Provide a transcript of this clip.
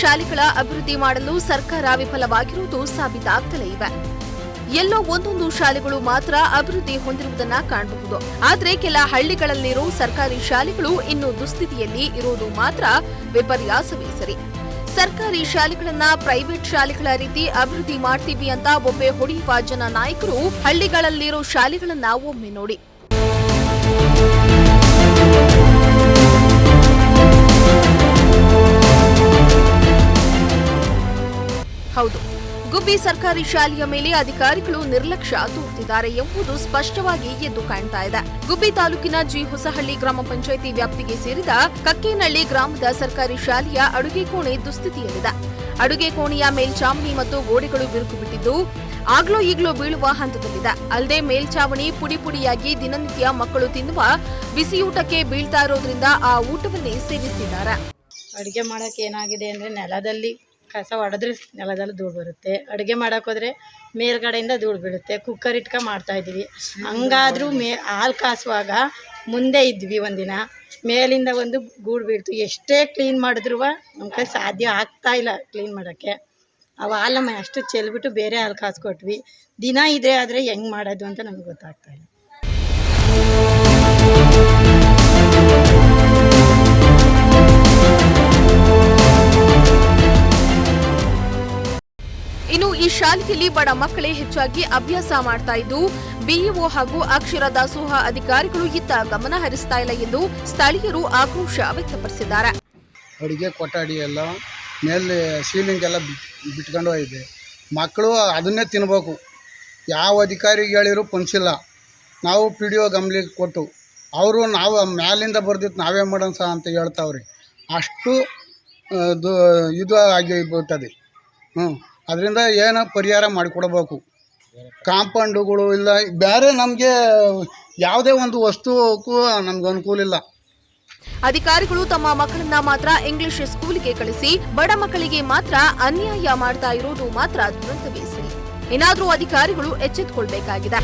ಶಾಲೆಗಳ ಅಭಿವೃದ್ಧಿ ಮಾಡಲು ಸರ್ಕಾರ ವಿಫಲವಾಗಿರುವುದು ಸಾಬೀತಾಗ್ತಲೇ ಇವೆ. ಎಲ್ಲೋ ಒಂದೊಂದು ಶಾಲೆಗಳು ಮಾತ್ರ ಅಭಿವೃದ್ಧಿ ಹೊಂದಿರುವುದನ್ನ ಕಾಣಬಹುದು. ಆದರೆ ಕೆಲ ಹಳ್ಳಿಗಳಲ್ಲಿರೋ ಸರ್ಕಾರಿ ಶಾಲೆಗಳು ಇನ್ನೂ ದುಸ್ಥಿತಿಯಲ್ಲಿ ಇರುವುದು ಮಾತ್ರ ವಿಪರ್ಯಾಸವೇ ಸರಿ. ಸರ್ಕಾರಿ ಶಾಲೆಗಳನ್ನ ಪ್ರೈವೇಟ್ ಶಾಲೆಗಳ ರೀತಿ ಅಭಿವೃದ್ಧಿ ಮಾಡ್ತೀವಿ ಅಂತ ಒಬ್ಬೆ ಹೊಡೆಯುವ ಜನ ನಾಯಕರು ಹಳ್ಳಿಗಳಲ್ಲಿರೋ ಶಾಲೆಗಳನ್ನ ಒಮ್ಮೆ ನೋಡಿ. ಹೌದು, ಗುಬ್ಬಿ ಸರ್ಕಾರಿ ಶಾಲೆಯ ಮೇಲೆ ಅಧಿಕಾರಿಗಳು ನಿರ್ಲಕ್ಷ್ಯ ತೋರುತ್ತಿದ್ದಾರೆ ಎಂಬುದು ಸ್ಪಷ್ಟವಾಗಿ ಎದ್ದು ಕಾಣ್ತಾ ಇದೆ. ಗುಬ್ಬಿ ತಾಲೂಕಿನ ಜಿ ಹೊಸಹಳ್ಳಿ ಗ್ರಾಮ ಪಂಚಾಯಿತಿ ವ್ಯಾಪ್ತಿಗೆ ಸೇರಿದ ಕಕ್ಕೇನಹಳ್ಳಿ ಗ್ರಾಮದ ಸರ್ಕಾರಿ ಶಾಲೆಯ ಅಡುಗೆ ಕೋಣೆ ದುಸ್ಥಿತಿಯಲ್ಲಿದೆ. ಅಡುಗೆ ಕೋಣೆಯ ಮೇಲ್ಚಾವಣಿ ಮತ್ತು ಗೋಡೆಗಳು ಬಿರುಕು ಬಿಟ್ಟಿದ್ದು ಆಗ್ಲೋ ಈಗ್ಲೋ ಬೀಳುವ ಹಂತದಲ್ಲಿದೆ. ಅಲ್ಲದೆ ಮೇಲ್ಚಾವಣಿ ಪುಡಿ ಪುಡಿಯಾಗಿ ದಿನನಿತ್ಯ ಮಕ್ಕಳು ತಿನ್ನುವ ಬಿಸಿಯೂಟಕ್ಕೆ ಬೀಳ್ತಾ ಇರೋದ್ರಿಂದ ಆ ಊಟವನ್ನೇ ಸೇವಿಸುತ್ತಿದ್ದಾರೆ. ಅಡುಗೆ ಮಾಡೋಕೆ ಏನಾಗಿದೆ ಅಂದರೆ ನೆಲದಲ್ಲಿ ಕಸ ಹೊಡೆದ್ರೆ ನೆಲದಲ್ಲಿ ಧೂಳು ಬರುತ್ತೆ. ಅಡುಗೆ ಮಾಡೋಕ್ಕೋದ್ರೆ ಮೇಲ್ಗಡೆಯಿಂದ ಧೂಳು ಬೀಳುತ್ತೆ. ಕುಕ್ಕರ್ ಇಟ್ಕೊಂಡು ಮಾಡ್ತಾಯಿದ್ವಿ. ಹಂಗಾದ್ರೂ ಹಾಲು ಕಾಸುವಾಗ ಮುಂದೆ ಇದ್ವಿ. ಒಂದಿನ ಮೇಲಿಂದ ಒಂದು ಗೂಡು ಬೀಳ್ತು. ಎಷ್ಟೇ ಕ್ಲೀನ್ ಮಾಡಿದ್ರೂ ನಮ್ಗೆ ಸಾಧ್ಯ ಆಗ್ತಾಯಿಲ್ಲ ಕ್ಲೀನ್ ಮಾಡೋಕ್ಕೆ. ಅವು ಹಾಲಮ್ಮ ಅಷ್ಟು ಚೆಲ್ಬಿಟ್ಟು ಬೇರೆ ಹಾಲು ಕಾಸು ಕೊಟ್ವಿ. ದಿನ ಇದೆ ಆದರೆ ಹೆಂಗೆ ಮಾಡೋದು ಅಂತ ನಮ್ಗೆ ಗೊತ್ತಾಗ್ತಾಯಿಲ್ಲ. ಇನ್ನು ಈ ಶಾಲೆಯಲ್ಲಿ ಬಡ ಮಕ್ಕಳೇ ಹೆಚ್ಚಾಗಿ ಅಭ್ಯಾಸ ಮಾಡ್ತಾ ಇದ್ದು ಬಿಇಒ ಹಾಗೂ ಅಕ್ಷರ ದಾಸೋಹ ಅಧಿಕಾರಿಗಳು ಇತ್ತ ಗಮನ ಹರಿಸ್ತಾ ಇಲ್ಲ ಎಂದು ಸ್ಥಳೀಯರು ಆಕ್ರೋಶ ವ್ಯಕ್ತಪಡಿಸಿದ್ದಾರೆ. ಅಡುಗೆ ಕೊಠಡಿ ಎಲ್ಲ ಮೇಲೆ ಸೀಲಿಂಗ್ ಎಲ್ಲ ಬಿಟ್ಕೊಂಡು ಹೋಗಿದೆ. ಮಕ್ಕಳು ಅದನ್ನೇ ತಿನ್ಬೇಕು. ಯಾವ ಅಧಿಕಾರಿಗೆ ಹೇಳಿರೂ ಪಂಚಿಲ್ಲ. ನಾವು PDO ಗಮನಿಗೆ ಕೊಟ್ಟು ಅವರು ನಾವು ಮ್ಯಾಲಿಂದ ಬರ್ದಿತ್ತು ನಾವೇ ಮಾಡೋಣ ಸಹ ಅಂತ ಹೇಳ್ತಾವ್ರಿ. ಅಷ್ಟು ಇದು ಆಗಿಬಿಟ್ಟದೆ. ಅದರಿಂದ ಏನೋ ಪರಿಹಾರ ಮಾಡಿಕೊಡ್ಬೇಕು. ಕಾಂಪೌಂಡುಗಳು ಇಲ್ಲ, ಬೇರೆ ನಮಗೆ ಯಾವುದೇ ಒಂದು ವಸ್ತುಕ್ಕೂ ನಮ್ಗೆ ಅನುಕೂಲ ಇಲ್ಲ. ಅಧಿಕಾರಿಗಳು ತಮ್ಮ ಮಕ್ಕಳನ್ನ ಮಾತ್ರ ಇಂಗ್ಲಿಷ್ ಸ್ಕೂಲಿಗೆ ಕಳಿಸಿ ಬಡ ಮಕ್ಕಳಿಗೆ ಮಾತ್ರ ಅನ್ಯಾಯ ಮಾಡ್ತಾ ಇರೋದು ಮಾತ್ರ ದುರಂತವೇ ಸರಿ. ಏನಾದರೂ ಅಧಿಕಾರಿಗಳು ಎಚ್ಚೆತ್ತುಕೊಳ್ಬೇಕಾಗಿದೆ.